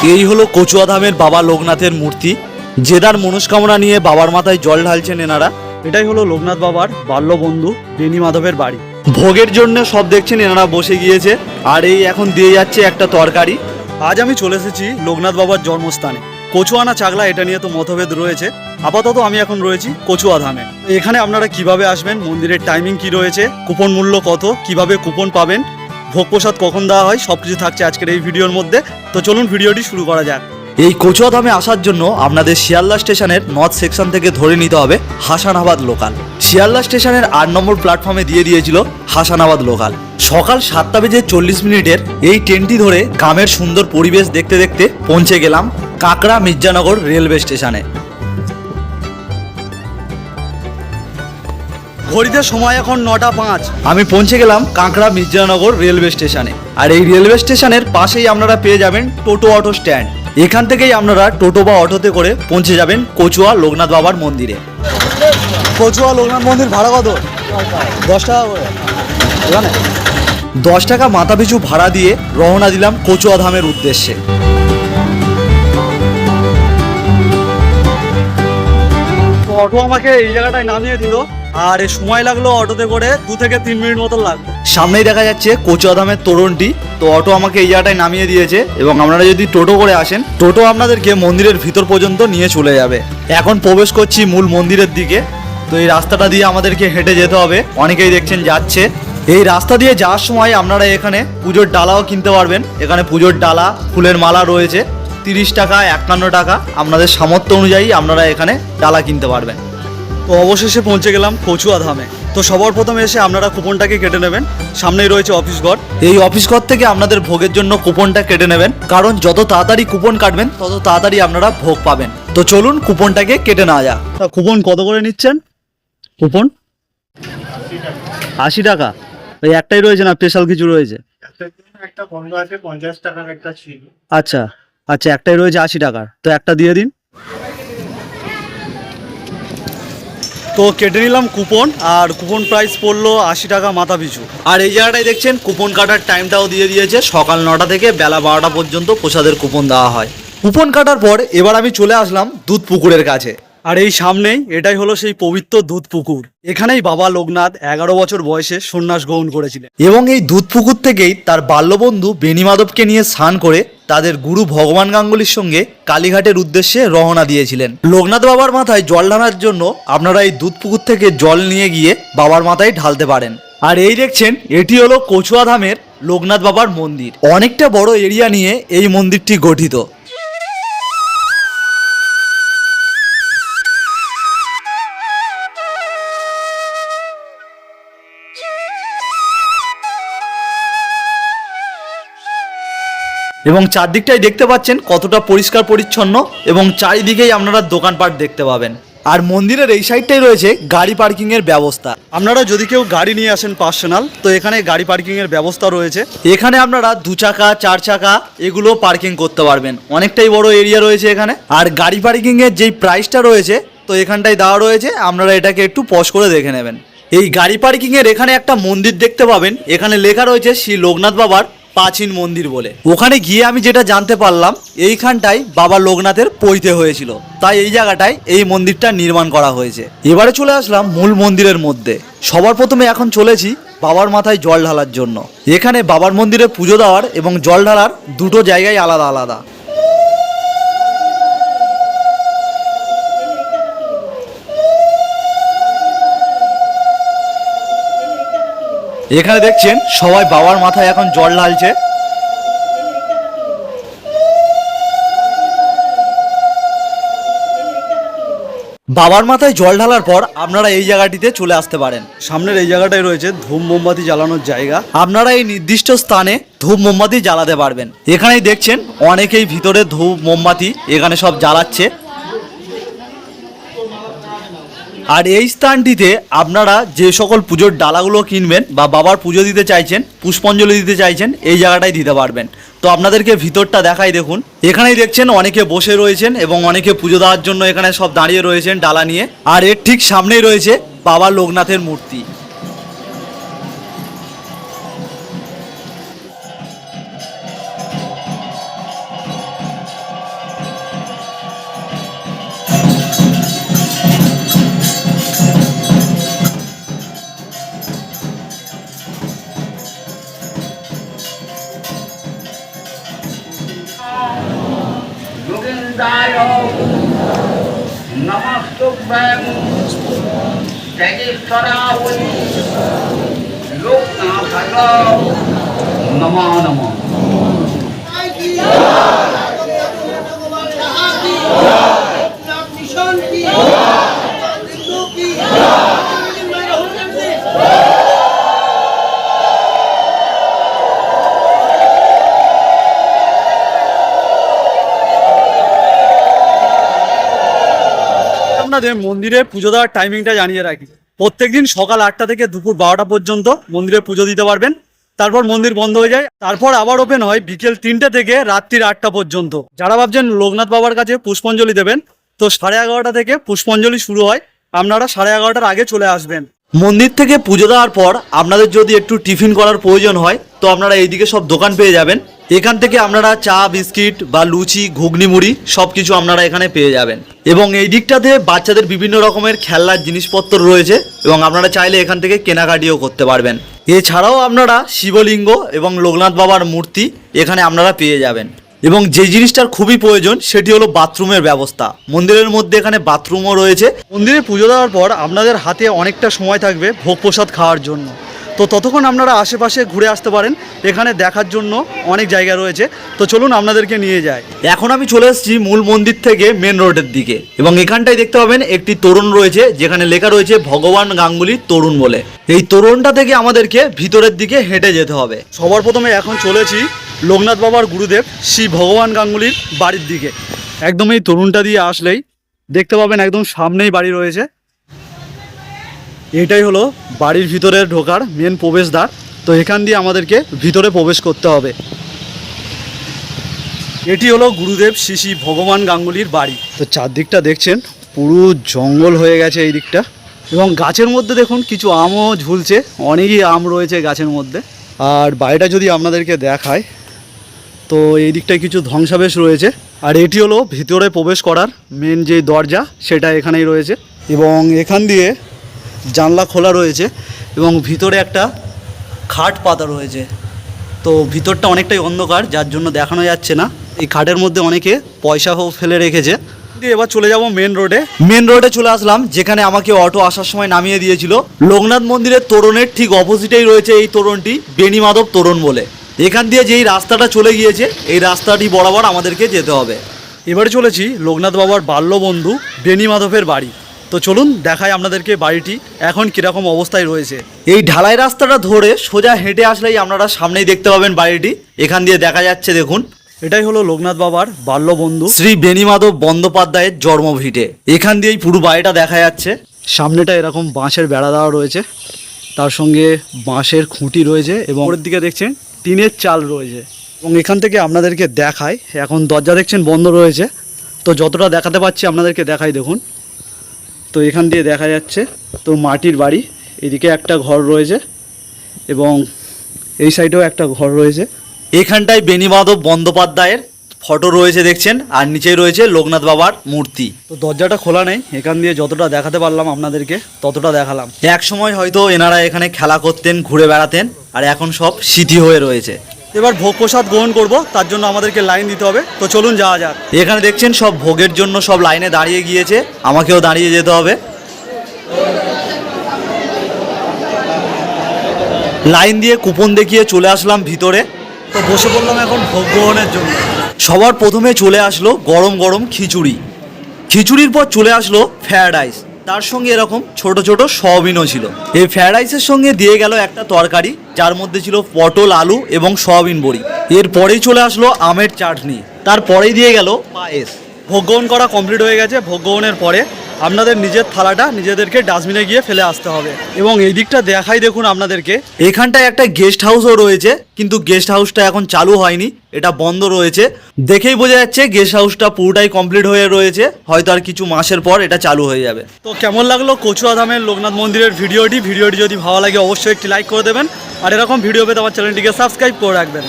এই হলো কচুয়াধামের বাবা লোকনাথের মূর্তি, যে তার মনস্কামনা নিয়ে বাবার মাথায় জল ঢালছেন এনারা। এটাই হলো লোকনাথ বাবার বাল্যবন্ধু বেনি মাধবের বাড়ি। ভোগের জন্য সব দেখছেন এনারা বসে গিয়েছে, আর এই এখন দিয়ে যাচ্ছে একটা তরকারি। আজ আমি চলে এসেছি লোকনাথ বাবার জন্মস্থানে কচুয়ানা চাগলা, এটা নিয়ে তো মতভেদ রয়েছে। আপাতত আমি এখন রয়েছি কচুয়াধামে। এখানে আপনারা কিভাবে আসবেন, মন্দিরের টাইমিং কি রয়েছে, কুপন মূল্য কত, কিভাবে কুপন পাবেন, ভোগ প্রসাদ কখন দেওয়া হয়, সবকিছু থাকছে আজকের এই ভিডিওর মধ্যে। তো চলুন ভিডিওটি শুরু করা যাক। এই কচুয়াধামে আসার জন্য আপনাদের শিয়ালদা স্টেশনের নর্থ সেকশন থেকে ধরে নিতে হবে হাসানাবাদ লোকাল। শিয়ালদা স্টেশনের 8 নম্বর প্ল্যাটফর্মে দিয়ে দিয়েছিল হাসানাবাদ লোকাল। সকাল 7:40 এই ট্রেনটি ধরে গ্রামের সুন্দর পরিবেশ দেখতে দেখতে পৌঁছে গেলাম কাকড়া মির্জানগর রেলওয়ে স্টেশনে। ঘড়িতে সময় এখন 9:05। আমি পৌঁছে গেলাম কাঁকড়া মির্জানগর রেলওয়ে স্টেশনে। আর এই রেলওয়ে স্টেশনের পাশেই আপনারা পেয়ে যাবেন টোটো অটো স্ট্যান্ড। এখান থেকেই আপনারা টোটো বা অটোতে করে পৌঁছে যাবেন কচুয়া লোকনাথ বাবার মন্দিরে। কচুয়া লোকনাথ মন্দির ভাড়া কত? 10 টাকা করে। এখানে 10 টাকা মাথা পিছু ভাড়া দিয়ে রওনা দিলাম কচুয়া ধামের উদ্দেশ্যে। অটো আমাকে এই জায়গাটায় নামিয়ে দিল, আর এই সময় লাগলো অটোতে করে 2 থেকে 3 মিনিট মতো লাগলো। সামনেই দেখা যাচ্ছে কচুয়াধামের তোরণটি। তো অটো আমাকে এই জায়গাটায় নামিয়ে দিয়েছে, এবং আপনারা যদি টোটো করে আসেন, টোটো আপনাদেরকে মন্দিরের ভিতর পর্যন্ত নিয়ে চলে যাবে। এখন প্রবেশ করছি মূল মন্দিরের দিকে। তো এই রাস্তাটা দিয়ে আমাদেরকে হেঁটে যেতে হবে, অনেকেই দেখছেন যাচ্ছে। এই রাস্তা দিয়ে যাওয়ার সময় আপনারা এখানে পুজোর ডালাও কিনতে পারবেন। এখানে পুজোর ডালা, ফুলের মালা রয়েছে। 30 টাকা, 51 টাকা আপনাদের সামর্থ্য অনুযায়ী আপনারা এখানে ডালা কিনতে পারবেন। তো অবশেষে পৌঁছে গেলাম কচুয়াধামে। তো সবার প্রথমে এসে আপনারা কুপনটাকে কেটে নেবেন। সামনেই রয়েছে অফিস ঘর। এই অফিস ঘর থেকে আপনাদের ভোগের জন্য কুপনটা কেটে নেবেন, কারণ যত তাড়াতাড়ি কুপন কাটবেন তত তাড়াতাড়ি আপনারা ভোগ পাবেন। তো চলুন কুপনটাকে কেটে নেওয়া যাক। তা কুপন কত করে নিচ্ছেন? কুপন 80 টাকা। ওই একটাই রয়েছে না স্পেশাল কিছু রয়েছে? একটা বন্ধ আছে 50 টাকার একটা ছিল। আচ্ছা আচ্ছা, একটাই রয়েছে 80 টাকার। তো একটা দিয়ে দিন। তো কেটে নিলাম কুপন, আর কুপন প্রাইস পড়লো 80 টাকা মাথা পিছু। আর এই জায়গাটায় দেখছেন কুপন কাটার টাইমটাও দিয়ে দিয়েছে, সকাল 9টা থেকে বেলা 12টা পর্যন্ত প্রসাদের কুপন দেওয়া হয়। কুপন কাটার পর এবার আমি চলে আসলাম দুধ পুকুরের কাছে। আর এই সামনেই এটাই হলো সেই পবিত্র দুধ পুকুর। এখানেই বাবা লোকনাথ 11 বছর বয়সে সন্ন্যাস গ্রহণ করেছিলেন, এবং এই দুধ পুকুর থেকেই তার বাল্যবন্ধু বেনি মাধবকে নিয়ে স্নান করে তাদের গুরু ভগবান গাঙ্গুলির সঙ্গে কালীঘাটের উদ্দেশ্যে রওনা দিয়েছিলেন। লোকনাথ বাবার মাথায় জল ঢালার জন্য আপনারা এই দুধ পুকুর থেকে জল নিয়ে গিয়ে বাবার মাথায় ঢালতে পারেন। আর এই দেখছেন, এটি হলো কচুয়াধামের লোকনাথ বাবার মন্দির। অনেকটা বড় এরিয়া নিয়ে এই মন্দিরটি গঠিত। এবং চারদিকটাই দেখতে পাচ্ছেন কতটা পরিষ্কার পরিচ্ছন্ন, এবং চারিদিকেই আপনারা দোকানপাট দেখতে পাবেন। আর মন্দিরের এই সাইডটাই রয়েছে গাড়ি পার্কিং এর ব্যবস্থা। আপনারা যদি কেউ গাড়ি নিয়ে আসেন পার্সোনাল, তো এখানে গাড়ি পার্কিং এর ব্যবস্থা রয়েছে। এখানে আপনারা 2 চাকা 4 চাকা এগুলো পার্কিং করতে পারবেন। অনেকটাই বড় এরিয়া রয়েছে এখানে। আর গাড়ি পার্কিং এর যেই প্রাইসটা রয়েছে, তো এখানটায় দেওয়া রয়েছে, আপনারা এটাকে একটু পজ করে দেখে নেবেন। এই গাড়ি পার্কিং এর এখানে একটা মন্দির দেখতে পাবেন, এখানে লেখা রয়েছে শ্রী লোকনাথ বাবার প্রাচীন মন্দির বলে। ওখানে গিয়ে আমি যেটা জানতে পারলাম, এইখানটাই বাবা লোকনাথের পৈতে হয়েছিল, তাই এই জায়গাটায় এই মন্দিরটা নির্মাণ করা হয়েছে। এবারে চলে আসলাম মূল মন্দিরের মধ্যে। সবার প্রথমে এখন চলেছি বাবার মাথায় জল ঢালার জন্য। এখানে বাবার মন্দিরে পুজো দেওয়ার এবং জল ঢালার দুটো জায়গায় আলাদা আলাদা। এখানে দেখছেন সবাই বাবার মাথায় এখন জল ঢালছে। বাবার মাথায় জল ঢালার পর আপনারা এই জায়গাটিতে চলে আসতে পারেন। সামনের এই জায়গাটায় রয়েছে ধূপ মোমবাতি জ্বালানোর জায়গা। আপনারা এই নির্দিষ্ট স্থানে ধূপ মোমবাতি জ্বালাতে পারবেন। এখানেই দেখছেন অনেকেই ভিতরে ধূপ মোমবাতি এখানে সব জ্বালাচ্ছে। আর এই স্থানটিতে আপনারা যে সকল পুজোর ডালাগুলো কিনবেন বা বাবার পুজো দিতে চাইছেন, পুষ্পাঞ্জলি দিতে চাইছেন, এই জায়গাটায় দিতে পারবেন। তো আপনাদেরকে ভিতরটা দেখাই, দেখুন। এখানেই দেখছেন অনেকে বসে রয়েছেন এবং অনেকে পুজো দেওয়ার জন্য এখানে সব দাঁড়িয়ে রয়েছেন ডালা নিয়ে। আর এর ঠিক সামনেই রয়েছে বাবা লোকনাথের মূর্তি। Jaya Namastubhyam Jageshwaravai Loknathaya Namo Namo আপনাদের মন্দিরে পুজো দেওয়ার টাইমিংটা জানিয়ে রাখি। প্রত্যেকদিন সকাল 8টা থেকে দুপুর 12টা পর্যন্ত মন্দিরে পুজো দিতে পারবেন। তারপর মন্দির বন্ধ হয়ে যায়, তারপর আবার ওপেন হয় বিকেল 3টে থেকে রাত্রির 8টা পর্যন্ত। যারা ভাবছেন লোকনাথ বাবার কাছে পুষ্পাঞ্জলি দেবেন, তো 11:30 থেকে পুষ্পাঞ্জলি শুরু হয়, আপনারা 11:30টার আগে চলে আসবেন। মন্দির থেকে পুজো দেওয়ার পর আপনাদের যদি একটু টিফিন করার প্রয়োজন হয়, তো আপনারা এইদিকে সব দোকান পেয়ে যাবেন। এখান থেকে আপনারা চা, বিস্কিট বা লুচি, ঘুগনি, মুড়ি সব কিছু আপনারা এখানে পেয়ে যাবেন। এবং এই দিকটাতে বাচ্চাদের বিভিন্ন রকমের খেলনার জিনিসপত্র রয়েছে এবং আপনারা চাইলে এখান থেকে কেনাকাটিও করতে পারবেন। এছাড়াও আপনারা শিবলিঙ্গ এবং লোকনাথ বাবার মূর্তি এখানে আপনারা পেয়ে যাবেন। এবং যে জিনিসটার খুবই প্রয়োজন সেটি হলো বাথরুমের ব্যবস্থা। মন্দিরের মধ্যে এখানে বাথরুমও রয়েছে। মন্দিরে পুজো দেওয়ার পর আপনাদের হাতে অনেকটা সময় থাকবে ভোগ প্রসাদ খাওয়ার জন্য, তো ততক্ষণ আপনারা আশেপাশে ঘুরে আসতে পারেন। এখানে দেখার জন্য অনেক জায়গা রয়েছে, তো চলুন আপনাদেরকে নিয়ে যাই। এখন আমি চলে এসেছি মূল মন্দির থেকে মেন রোডের দিকে, এবং এখানটায় দেখতে পাবেন একটি তোরণ রয়েছে যেখানে লেখা রয়েছে ভগবান গাঙ্গুলি তোরণ বলে। এই তোরণটা থেকে আমাদেরকে ভিতরের দিকে হেঁটে যেতে হবে। সবার প্রথমে এখন চলেছি লোকনাথ বাবার গুরুদেব শ্রী ভগবান গাঙ্গুলির বাড়ির দিকে। একদম এই তরুণটা দিয়ে আসলেই দেখতে পাবেন একদম সামনেই বাড়ি রয়েছে। এটাই হলো বাড়ির ভিতরে ঢোকার মেন প্রবেশদ্বার। তো এখান দিয়ে আমাদেরকে ভিতরে প্রবেশ করতে হবে। এটি হলো গুরুদেব শ্রী শ্রী ভগবান গাঙ্গুলির বাড়ি। তো চারদিকটা দেখছেন পুরো জঙ্গল হয়ে গেছে এই দিকটা, এবং গাছের মধ্যে দেখুন কিছু আমও ঝুলছে, অনেকই আম রয়েছে গাছের মধ্যে। আর বাড়িটা যদি আপনাদেরকে দেখায়, তো এই দিকটায় কিছু ধ্বংসাবশেষ রয়েছে। আর এটি হলো ভিতরে প্রবেশ করার মেন যে দরজা, সেটা এখানেই রয়েছে। এবং এখান দিয়ে জানলা খোলা রয়েছে এবং ভিতরে একটা খাট পাতা রয়েছে। তো ভিতরটা অনেকটাই অন্ধকার, যার জন্য দেখানো যাচ্ছে না। এই খাটের মধ্যে অনেকে পয়সাও ফেলে রেখেছে। এবার চলে যাব মেন রোডে। মেন রোডে চলে আসলাম, যেখানে আমাকে অটো আসার সময় নামিয়ে দিয়েছিল। লোকনাথ মন্দিরের তোরণের ঠিক অপোজিটেই রয়েছে এই তোরণটি, বেণীমাধব তোরণ বলে। এখান দিয়ে যেই রাস্তাটা চলে গিয়েছে, এই রাস্তাটি বরাবর আমাদেরকে যেতে হবে। এবারে চলেছি লোকনাথ বাবার বাল্যবন্ধু বেণীমাধবের বাড়ি। তো চলুন দেখাই আপনাদেরকে বাড়িটি এখন কীরকম অবস্থায় রয়েছে। এই ঢালাই রাস্তাটা ধরে সোজা হেঁটে আসলেই আপনারা সামনেই দেখতে পাবেন বাড়িটি। এখান দিয়ে দেখা যাচ্ছে দেখুন, এটাই হলো লোকনাথ বাবার বাল্যবন্ধু শ্রী বেণীমাধব বন্দ্যোপাধ্যায়ের জন্মভিটে। এখান দিয়েই পুরো বাড়িটা দেখা যাচ্ছে। সামনেটা এরকম বাঁশের বেড়া দেওয়া রয়েছে, তার সঙ্গে বাঁশের খুঁটি রয়েছে, এবং ওপরের দিকে দেখছেন টিনের চাল রয়েছে। এবং এখান থেকে আপনাদেরকে দেখাই, এখন দরজা দেখছেন বন্ধ রয়েছে, তো যতটা দেখাতে পাচ্ছি আপনাদেরকে দেখাই। দেখুন, তো এখান দিয়ে দেখা যাচ্ছে তো মাটির বাড়ি। এদিকে একটা ঘর রয়েছে এবং এই সাইডেও একটা ঘর রয়েছে। এখানটায় বেণীমাধব বন্দ্যোপাধ্যায়ের ফটো রয়েছে দেখছেন, আর নিচেই রয়েছে লোকনাথ বাবার মূর্তি। তো দরজাটা খোলা নেই, এখান দিয়ে যতটা দেখাতে পারলাম আপনাদেরকে ততটা দেখালাম। এক সময় হয়তো এনারা এখানে খেলা করতেন, ঘুরে বেড়াতেন, আর এখন সব স্মৃতি হয়ে রয়েছে। এবার ভোগ প্রসাদ গ্রহণ করব, তার জন্য আমাদেরকে লাইন দিতে হবে। তো চলুন যাওয়া যাক। এখানে দেখছেন সব ভোগের জন্য সব লাইনে দাঁড়িয়ে গিয়েছে, আমাকেও দাঁড়িয়ে যেতে হবে। লাইন দিয়ে কুপন দেখিয়ে চলে আসলাম ভিতরে। তো বসে পড়লাম এখন ভোগ গ্রহণের জন্য। সবার প্রথমে চলে আসলো গরম গরম খিচুড়ি। খিচুড়ির পর চলে আসলো ফ্রায়েড রাইস, তার সঙ্গে এরকম ছোট ছোট সয়াবিনও ছিল। এই ফ্রায়েড রাইসের সঙ্গে দিয়ে গেল একটা তরকারি, যার মধ্যে ছিল পটল, আলু এবং সয়াবিন বড়ি। এরপরেই চলে আসলো আমের চাটনি, তারপরেই দিয়ে গেল পায়েস। ভোগ গ্রহণ করা কমপ্লিট হয়ে গেছে। ভোগ গ্রহণের পরে আপনাদের নিজের থালাটা নিজেদেরকে ডাস্টবিনে গিয়ে ফেলে আসতে হবে। এবং এই দিকটা দেখাই দেখুন আপনাদেরকে, এখানটায় একটা গেস্ট হাউসও রয়েছে, কিন্তু গেস্ট হাউসটা এখন চালু হয়নি, এটা বন্ধ রয়েছে। দেখেই বোঝা যাচ্ছে গেস্ট হাউসটা পুরোটাই কমপ্লিট হয়ে রয়েছে, হয়তো আর কিছু মাসের পর এটা চালু হয়ে যাবে। তো কেমন লাগলো কচুয়াধামের লোকনাথ মন্দিরের ভিডিওটি যদি ভালো লাগে অবশ্যই একটি লাইক করে দেবেন, আর এরকম ভিডিও পেতে আমার চ্যানেলটিকে সাবস্ক্রাইব করে রাখবেন।